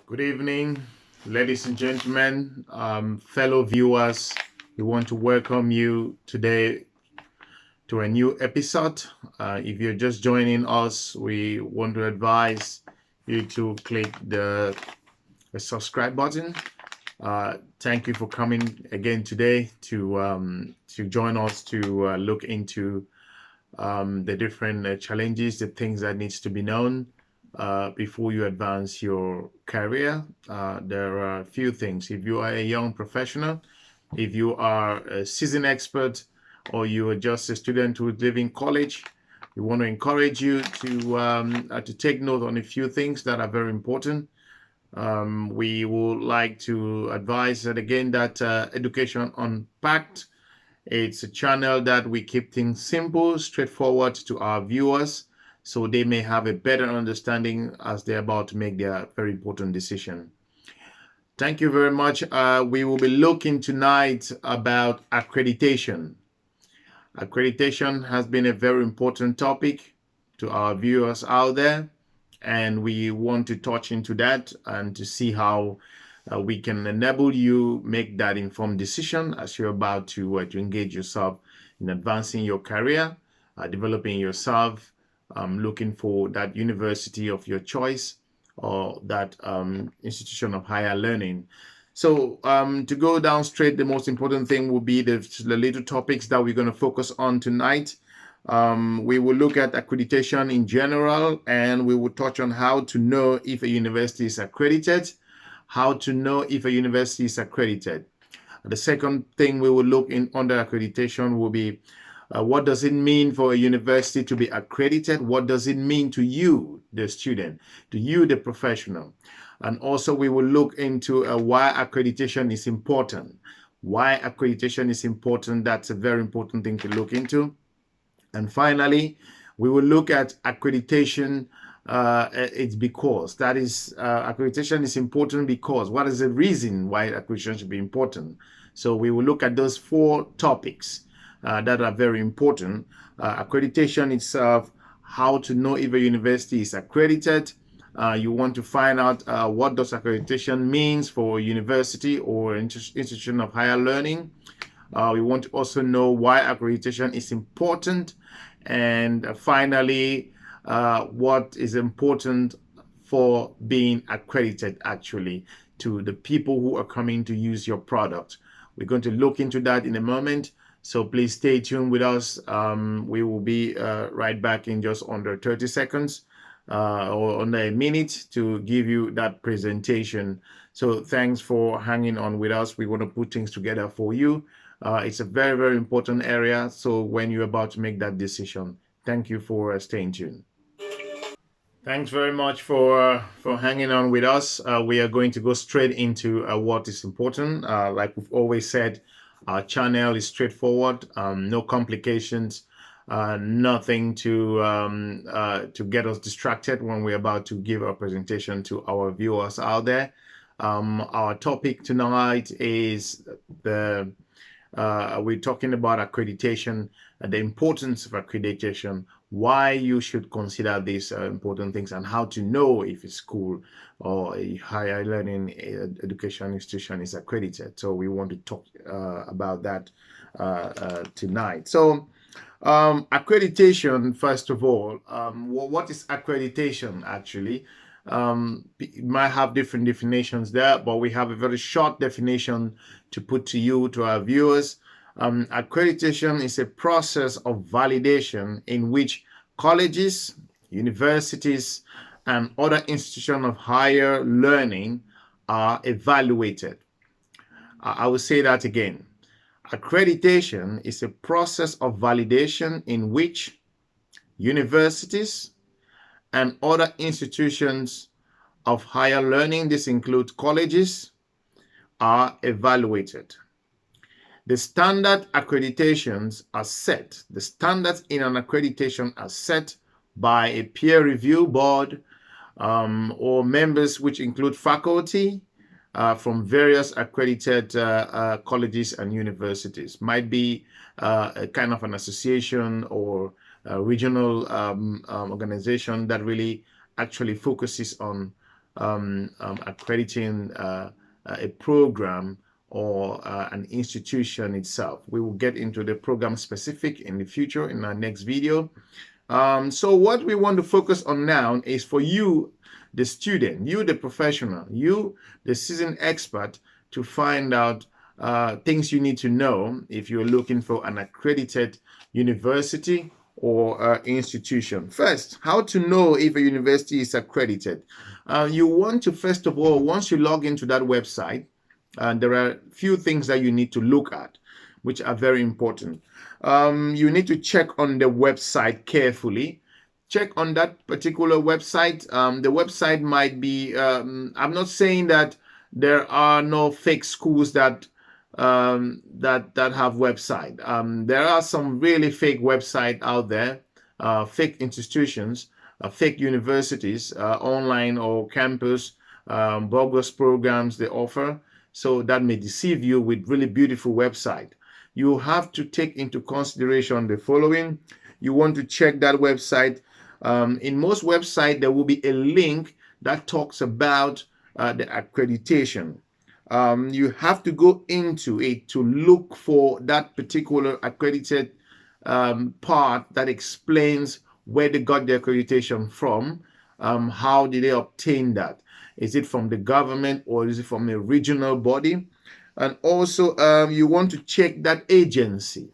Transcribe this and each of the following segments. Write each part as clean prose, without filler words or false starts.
Good evening, ladies and gentlemen, fellow viewers. We want to welcome you today to a new episode. If you're just joining us, we want to advise you to click the subscribe button. Thank you for coming again today to join us to look into the different challenges, the things that needs to be known before you advance your career. There are a few things. If you are a young professional, if you are a seasoned expert, or you are just a student who's leaving college, we want to encourage you to take note on a few things that are very important. We would like to advise that again that Education Unpacked, it's a channel that we keep things simple, straightforward to our viewers, so they may have a better understanding as they're about to make their very important decision. Thank you very much. We will be looking tonight about accreditation. Accreditation has been a very important topic to our viewers out there, and we want to touch into that and to see how we can enable you make that informed decision as you're about to engage yourself in advancing your career, developing yourself, looking for that university of your choice or that institution of higher learning. So to go down straight, the most important thing will be the little topics that we're going to focus on tonight. We will look at accreditation in general, and we will touch on how to know if a university is accredited, how to know if a university is accredited. The second thing we will look in under accreditation will be what does it mean for a university to be accredited? What does it mean to you, the student, to you, the professional? And also we will look into why accreditation is important. Why accreditation is important, that's a very important thing to look into. And finally, we will look at accreditation. It's because that is accreditation is important because what is the reason why accreditation should be important? So we will look at those four topics that are very important. Accreditation itself, how to know if a university is accredited. You want to find out what does accreditation means for a university or institution of higher learning. We want to also know why accreditation is important. And finally, what is important for being accredited actually to the people who are coming to use your product. We're going to look into that in a moment. So please stay tuned with us. We will be right back in just under 30 seconds or under a minute to give you that presentation. So thanks for hanging on with us. We want to put things together for you. It's a very, very important area. So when you're about to make that decision, thank you for staying tuned. Thanks very much for hanging on with us. We are going to go straight into what is important. Like we've always said, our channel is straightforward, no complications, nothing to get us distracted when we're about to give our presentation to our viewers out there. Our topic tonight is we're talking about accreditation, the importance of accreditation, why you should consider these important things, and how to know if a school or a higher learning education institution is accredited. So we want to talk about that tonight. So accreditation, first of all, what is accreditation actually? It might have different definitions there, but we have a very short definition to put to you, to our viewers. Accreditation is a process of validation in which colleges, universities, and other institutions of higher learning are evaluated. I will say that again. Accreditation is a process of validation in which universities and other institutions of higher learning, this includes colleges, are evaluated. The standard accreditations are set. The standards in an accreditation are set by a peer review board or members which include faculty from various accredited colleges and universities. Might be a kind of an association or a regional organization that really actually focuses on accrediting a program or an institution itself. We will get into the program specific in the future in our next video. So what we want to focus on now is for you, the student, you, the professional, you, the seasoned expert, to find out things you need to know if you're looking for an accredited university or institution. First, how to know if a university is accredited. You want to, first of all, once you log into that website, there are a few things that you need to look at, which are very important. You need to check on the website carefully. Check on that particular website. The website might be, I'm not saying that there are no fake schools that that have website. There are some really fake website out there, fake institutions, fake universities, online or campus, bogus programs they offer. So that may deceive you with really beautiful website. You have to take into consideration the following. You want to check that website. In most websites, there will be a link that talks about the accreditation. You have to go into it to look for that particular accredited part that explains where they got the accreditation from, how did they obtain that. Is it from the government or is it from a regional body? And also, you want to check that agency.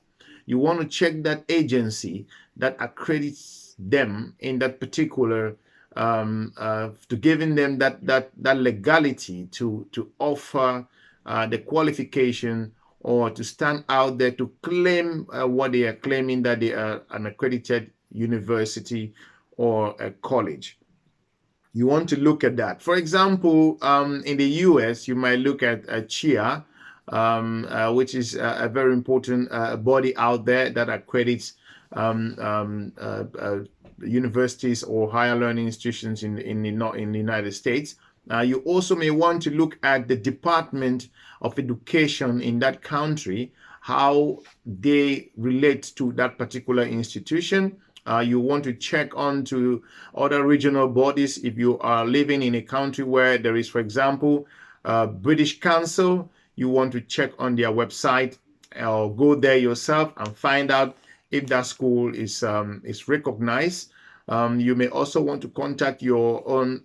You want to check that agency that accredits them in that particular, to giving them that legality to offer the qualification or to stand out there to claim what they are claiming, that they are an accredited university or a college. You want to look at that. For example, in the US, you might look at CHIA, which is a very important body out there that accredits universities or higher learning institutions in the United States. You also may want to look at the Department of Education in that country, how they relate to that particular institution. You want to check on to other regional bodies. If you are living in a country where there is, for example, British Council, you want to check on their website or go there yourself and find out if that school is recognized. You may also want to contact your own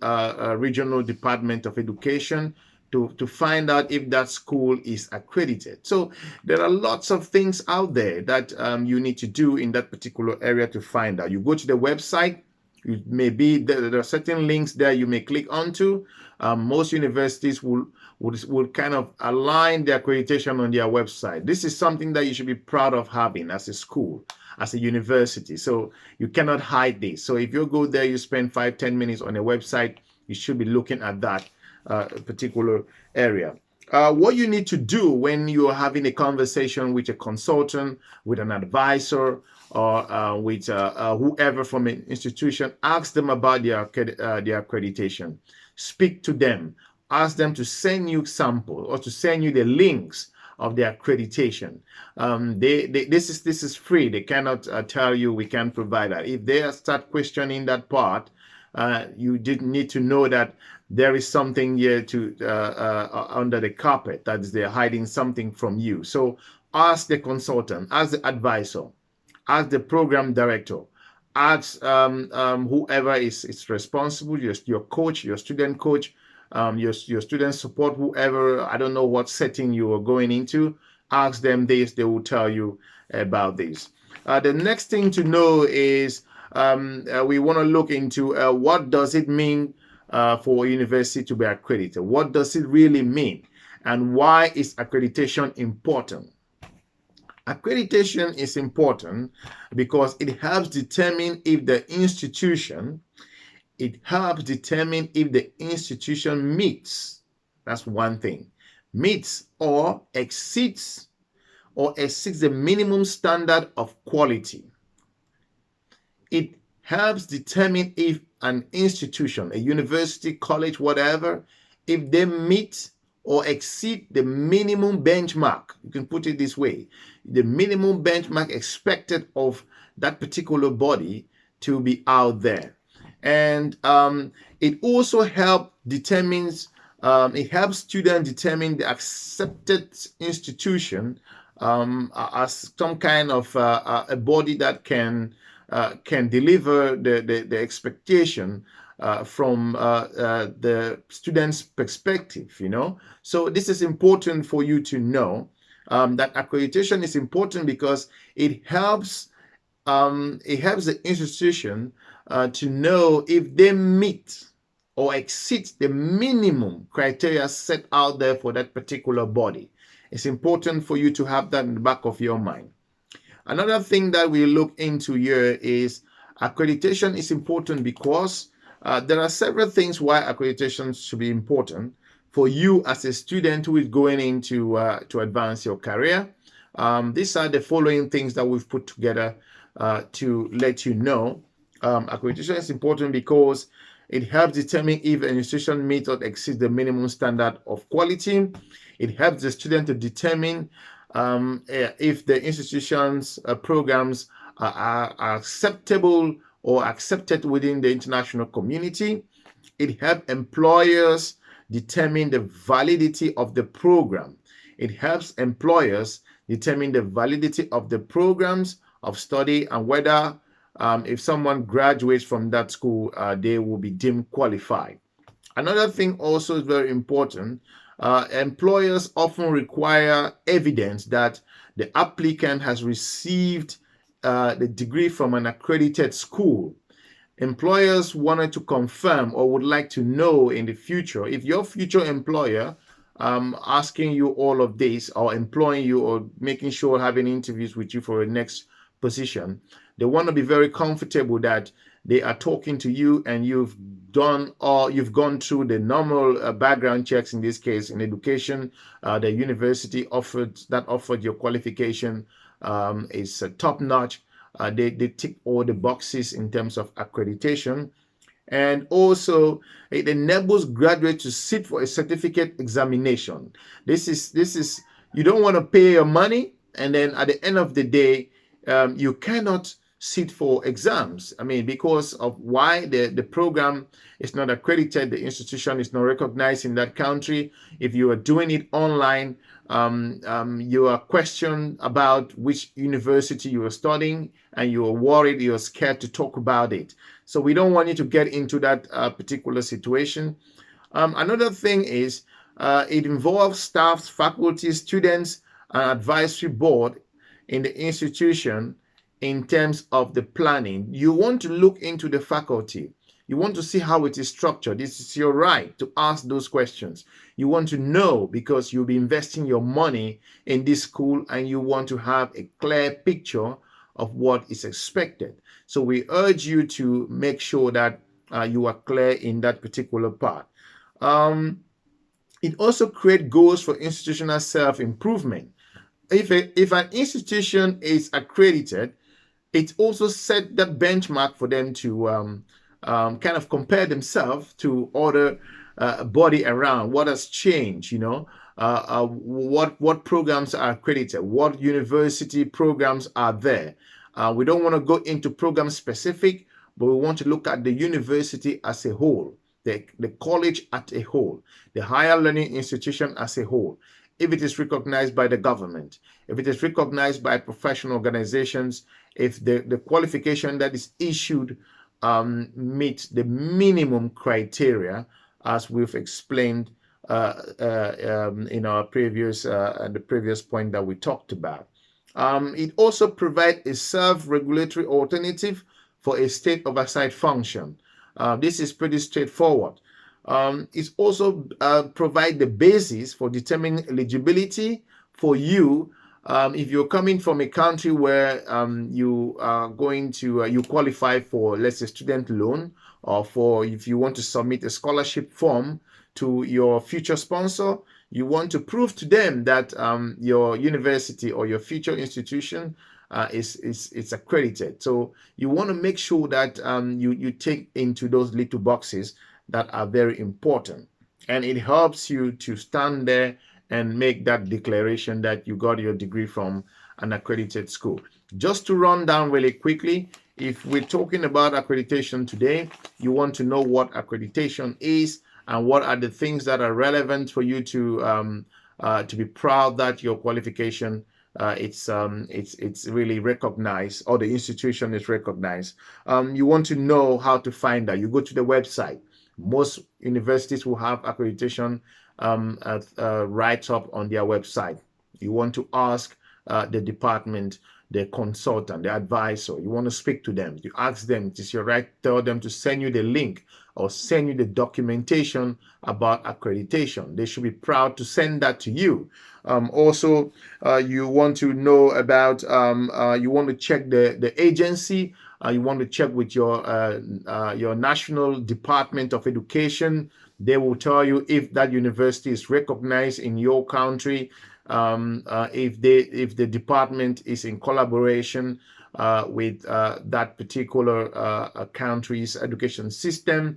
regional Department of Education to find out if that school is accredited. So there are lots of things out there that you need to do in that particular area to find out. You go to the website, there are certain links there you may click onto. Most universities will kind of align the accreditation on their website. This is something that you should be proud of having as a school, as a university. So you cannot hide this. So if you go there, you spend 5-10 minutes on a website, you should be looking at that particular area. What you need to do when you're having a conversation with a consultant, with an advisor, or with whoever from an institution, ask them about their accreditation. Speak to them. Ask them to send you samples or to send you the links of their accreditation. This is free. They cannot tell you we can't provide that. If they start questioning that part, you didn't need to know that there is something here to under the carpet, that is, they're hiding something from you. So ask the consultant, ask the advisor, ask the program director, ask whoever is responsible, your coach, your student coach, your student support, whoever. I don't know what setting you are going into. Ask them this, they will tell you about this. The next thing to know is we want to look into what does it mean for a university to be accredited. What does it really mean? And why is accreditation important? Accreditation is important because it helps determine if the institution meets, that's one thing, meets or exceeds the minimum standard of quality. It helps determine if an institution, a university, college, whatever, if they meet or exceed the minimum benchmark. You can put it this way: the minimum benchmark expected of that particular body to be out there. And it also helps students determine the accepted institution as some kind of a body that can deliver the expectation from the student's perspective, you know. So this is important for you to know, that accreditation is important because it helps the institution to know if they meet or exceed the minimum criteria set out there for that particular body. It's important for you to have that in the back of your mind. Another thing that we look into here is accreditation is important because there are several things why accreditation should be important for you as a student who is going into to advance your career. These are the following things that we've put together to let you know. Accreditation is important because it helps determine if an institution meets or exceeds the minimum standard of quality. It helps the student to determine if the institution's programs are acceptable or accepted within the international community. It helps employers determine the validity of the program. It helps employers determine the validity of the programs of study and whether if someone graduates from that school, they will be deemed qualified. Another thing also is very important. Employers often require evidence that the applicant has received the degree from an accredited school. Employers wanted to confirm or would like to know in the future if your future employer asking you all of this or employing you or making sure having interviews with you for a next position, they want to be very comfortable that they are talking to you and you've gone through the normal background checks. In this case, in education, the university offered your qualification is top notch. They tick all the boxes in terms of accreditation. And also, it enables graduates to sit for a certificate examination. This is you don't want to pay your money, and then at the end of the day, you cannot sit for exams. I mean, because of why the program is not accredited, the institution is not recognized in that country. If you are doing it online, you are questioned about which university you are studying, and you are worried, you are scared to talk about it. So we don't want you to get into that particular situation. Another thing is it involves staff, faculty, students, and advisory board in the institution. In terms of the planning, you want to look into the faculty. You want to see how it is structured. This is your right to ask those questions. You want to know because you'll be investing your money in this school and you want to have a clear picture of what is expected. So we urge you to make sure that you are clear in that particular part. It also creates goals for institutional self-improvement. If an institution is accredited, it also set that benchmark for them to kind of compare themselves to other body around. What has changed, you know? What programs are accredited? What university programs are there? We don't want to go into program specific, but we want to look at the university as a whole, the college as a whole, the higher learning institution as a whole. If it is recognized by the government, if it is recognized by professional organizations, if the qualification that is issued meets the minimum criteria, as we've explained in our previous the previous point that we talked about. It also provides a self-regulatory alternative for a state oversight function. This is pretty straightforward. It also provide the basis for determining eligibility for you if you're coming from a country where you are going to you qualify for, let's say, student loan, or for if you want to submit a scholarship form to your future sponsor, you want to prove to them that your university or your future institution is accredited. So you want to make sure that you take into those little boxes that are very important, and it helps you to stand there and make that declaration that you got your degree from an accredited school. Just to run down really quickly, if we're talking about accreditation today, you want to know what accreditation is and what are the things that are relevant for you to be proud that your qualification it's really recognized, or the institution is recognized. You want to know how to find that. You go to the website. Most universities will have accreditation right up on their website. You want to ask the department, the consultant, the advisor. You want to speak to them. You ask them, it is your right, tell them to send you the link or send you the documentation about accreditation. They should be proud to send that to you. Also, you want to know about, you want to check the agency. You want to check with your National Department of Education. They will tell you if that university is recognized in your country, if the department is in collaboration with that particular country's education system.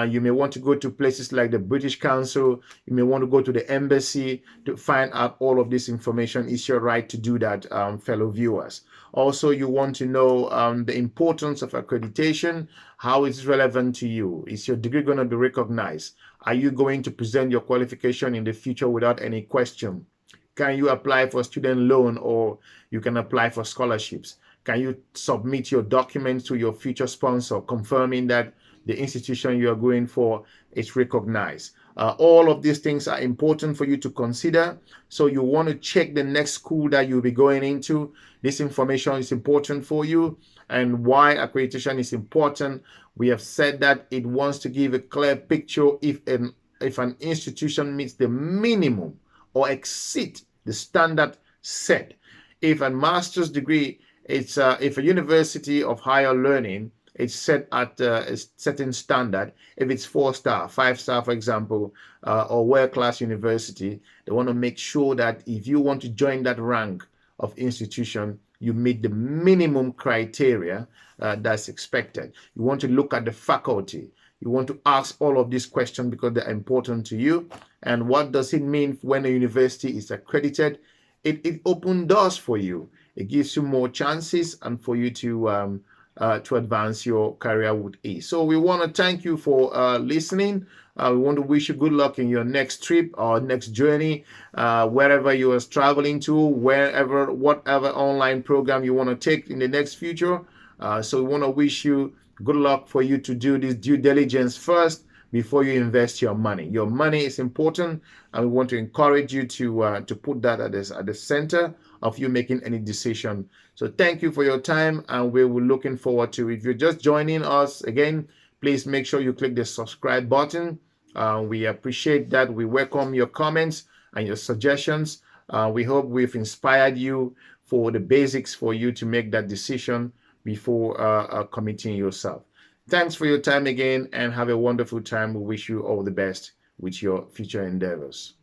You may want to go to places like the British Council. You may want to go to the embassy to find out all of this information. It's your right to do that, fellow viewers. Also, you want to know the importance of accreditation, how it's relevant to you. Is your degree going to be recognized? Are you going to present your qualification in the future without any question? Can you apply for student loan, or you can apply for scholarships? Can you submit your documents to your future sponsor confirming that the institution you are going for is recognized? All of these things are important for you to consider. So you want to check the next school that you'll be going into. This information is important for you. And why accreditation is important, we have said that it wants to give a clear picture if an institution meets the minimum or exceed the standard set. If a master's degree, if a university of higher learning, it's set at a certain standard. If it's 4-star, 5-star, for example, or world-class university, they want to make sure that if you want to join that rank of institution, you meet the minimum criteria that's expected. You want to look at the faculty. You want to ask all of these questions because they're important to you. And what does it mean when a university is accredited? It opens doors for you. It gives you more chances and for you to advance your career with ease. So we want to thank you for listening. We want to wish you good luck in your next trip or next journey, wherever you are traveling to, whatever online program you want to take in the next future. So we want to wish you good luck for you to do this due diligence first before you invest your money. Your money is important, and we want to encourage you to put that at the center of you making any decision. So thank you for your time, and we will looking forward to, if you're just joining us again, please make sure you click the subscribe button. We appreciate that. We welcome your comments and your suggestions. We hope we've inspired you for the basics for you to make that decision before committing yourself. Thanks for your time again, and have a wonderful time. We wish you all the best with your future endeavors.